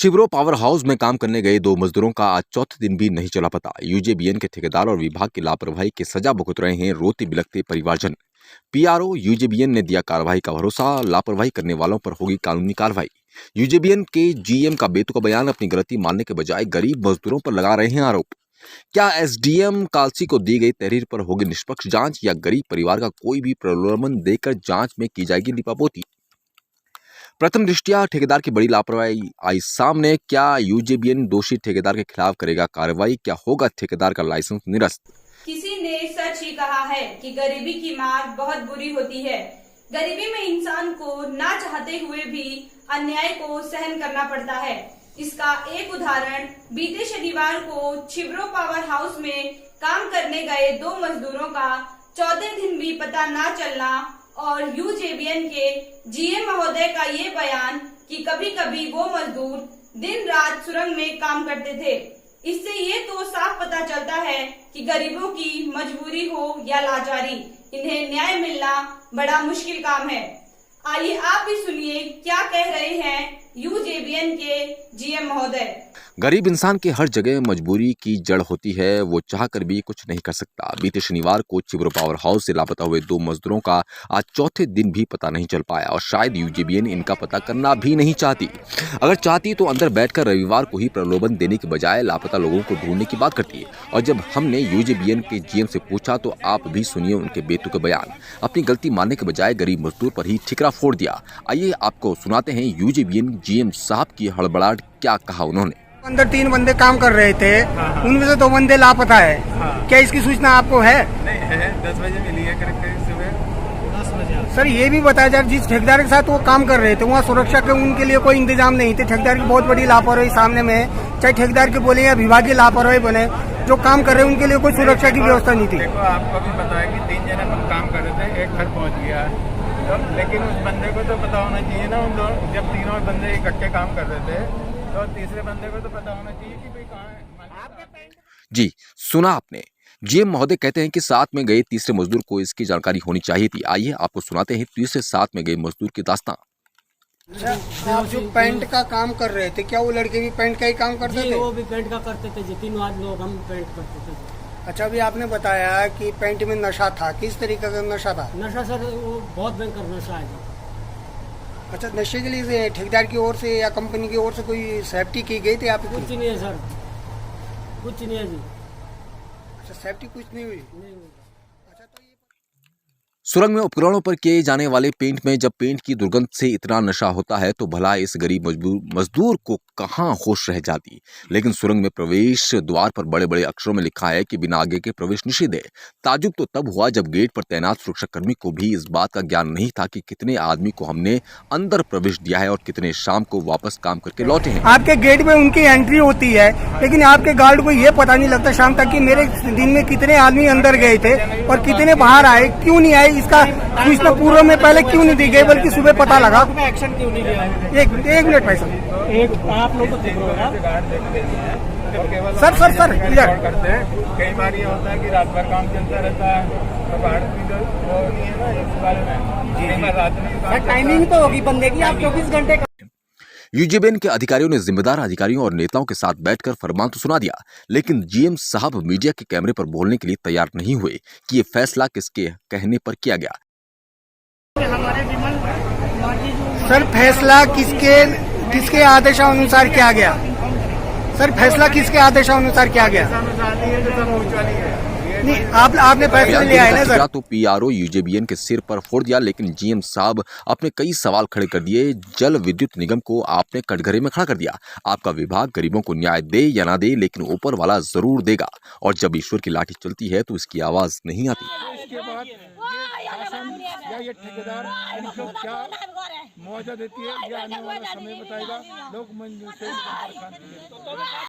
चिब्रो power house में काम करने गए दो मजदूरों का आज चौथे दिन भी नहीं चला पता। यूजेबीएन के ठेकेदार और विभाग की लापरवाही की सजा भुगत रहे हैं रोते बिलखते परिवारजन। पीआरओ यूजेबीएन ने दिया कार्रवाई का भरोसा, लापरवाही करने वालों पर होगी कानूनी कार्रवाई। यूजेबीएन के जीएम का बेतुका बयान, अपनी गलती मानने के बजाय गरीब मजदूरों पर लगा रहे हैं आरोप। क्या एसडीएम कालसी को दी गई तहरीर पर होगी निष्पक्ष जांच, या गरीब परिवार का कोई भी प्रलोभन देकर जांच में की जाएगी लिपापोती? प्रथम दृष्टया ठेकेदार की बड़ी लापरवाही आई सामने। क्या यूजेबीएन दोषी ठेकेदार के खिलाफ करेगा कार्रवाई? क्या होगा ठेकेदार का लाइसेंस निरस्त? किसी ने सच ही कहा है कि गरीबी की मार बहुत बुरी होती है। गरीबी में इंसान को ना चाहते हुए भी अन्याय को सहन करना पड़ता है। इसका एक उदाहरण बीते शनिवार को चिब्रो पावर हाउस में काम करने गए दो मजदूरों का चौथे दिन भी पता न चलना और यूजेबीएन के जीएम महोदय का ये बयान कि कभी कभी वो मजदूर दिन रात सुरंग में काम करते थे। इससे ये तो साफ पता चलता है कि गरीबों की मजबूरी हो या लाचारी, इन्हें न्याय मिलना बड़ा मुश्किल काम है। आइए आप भी सुनिए क्या कह रहे हैं यूजेबीएन के जीएम महोदय। गरीब इंसान के हर जगह मजबूरी की जड़ होती है, वो चाहकर भी कुछ नहीं कर सकता। बीते शनिवार को चिब्रो पावर हाउस से लापता हुए दो मजदूरों का आज चौथे दिन भी पता नहीं चल पाया, और शायद यूजेबीएन इनका पता करना भी नहीं चाहती। अगर चाहती तो अंदर बैठकर रविवार को ही प्रलोभन देने के बजाय लापता लोगों को ढूंढने की बात करती है। और जब हमने यूजेबीएन के जीएम से पूछा तो आप भी सुनिए उनके बेतुके बयान। अपनी गलती मानने के बजाय गरीब मजदूर पर ही ठिकरा फोड़ दिया। आइए आपको सुनाते हैं यूजेबीएन जीएम साहब की हड़बड़ाहट, क्या कहा उन्होंने। अंदर 3 बंदे काम कर रहे थे, उनमें से 2 बंदे लापता है। क्या इसकी सूचना आपको है? नहीं है, 10 बजे मिली है करीब सुबह 10 बजे। सर ये भी बताया जाए, जिस ठेकेदार के साथ वो काम कर रहे थे वहाँ सुरक्षा के उनके लिए कोई इंतजाम नहीं थे। ठेकेदार की बहुत बड़ी लापरवाही सामने में है, चाहे ठेकेदार के बोले या विभाग की लापरवाही बने, जो काम कर रहे हैं उनके लिए कोई सुरक्षा की व्यवस्था नहीं थी। देखो आपको भी पता है कि 3 जने हम काम कर रहे थे, एक घर पहुँच गया, तो लेकिन उस बंदे को तो पता होना चाहिए ना, जब तीनों बंदे इकट्ठे काम कर रहे थे तो तीसरे बंदे को तो पता होना चाहिए कि भाई कहाँ है। जी सुना आपने। जीएम महोदय कहते हैं कि साथ में गए तीसरे मजदूर को इसकी जानकारी होनी चाहिए थी। आइए आपको सुनाते हैं तीसरे साथ में गए मजदूर की दास्तां। अच्छा, आप जो पेंट का काम कर रहे थे, क्या वो लड़के भी पेंट का ही काम करते थे? वो भी पेंट का करते थे जी, 3 आज लोग हम पेंट करते थे। अच्छा, अभी आपने बताया कि पेंट में नशा था, किस तरीके का नशा था? नशा सर वो बहुत भयंकर नशा है। अच्छा, नशे के लिए ठेकेदार की ओर से या कंपनी की ओर से कोई सेफ्टी की गई थी आपकी? कुछ नहीं है सर, कुछ नहीं है जी। अच्छा, सेफ्टी कुछ नहीं हुई? नहीं हुई। अच्छा, तो ये सुरंग में उपकरणों पर किए जाने वाले पेंट में जब पेंट की दुर्गंध से इतना नशा होता है तो भला इस गरीब मजदूर को कहां होश रह जाती। लेकिन सुरंग में प्रवेश द्वार पर बड़े बड़े अक्षरों में लिखा है कि बिना आगे के प्रवेश निषेध है। ताजुब तो तब हुआ जब गेट पर तैनात सुरक्षाकर्मी को भी इस बात का ज्ञान नहीं था कि कितने आदमी को हमने अंदर प्रवेश दिया है और कितने शाम को वापस काम करके लौटे हैं। आपके गेट में उनकी एंट्री होती है, लेकिन आपके गार्ड को ये पता नहीं लगता शाम तक कि मेरे दिन में कितने आदमी अंदर गए थे और कितने बाहर आए, क्यों नहीं आए, इसका सूचना पूर्व में पहले क्यों नहीं दी गई, बल्कि सुबह पता लगा। एक्शन क्यों नहीं लिया? एक मिनट भाई साहब, एक आप लोग सर इधर करते हैं। कई बार ये होता है कि रात भर काम चलता रहता है, तो गार्ड की तो वो नहीं है ना इस बारे में। कई बार रात में टाइमिंग तो होगी बंदे की, आप 24 घंटे। यूजेबीएन के अधिकारियों ने जिम्मेदार अधिकारियों और नेताओं के साथ बैठकर फरमान तो सुना दिया, लेकिन जीएम साहब मीडिया के कैमरे पर बोलने के लिए तैयार नहीं हुए कि ये फैसला किसके कहने पर किया गया। सर फैसला किसके आदेशानुसार किया गया? सर फैसला किसके आदेशानुसार किया गया? नहीं, आपने फैसला लिया है ना सर? तो पीआरओ यूजेबीएन के सिर पर फोड़ दिया, लेकिन जीएम साहब अपने कई सवाल खड़े कर दिए। जल विद्युत निगम को आपने कटघरे में खड़ा कर दिया। आपका विभाग गरीबों को न्याय दे या ना दे, लेकिन ऊपर वाला जरूर देगा। और जब ईश्वर की लाठी चलती है तो इसकी आवाज नहीं आती। इसके बाद ये ठेकेदार इनको क्या मुआवजा देती है, ये आने वाला समय बताएगा। लोग मंजूर से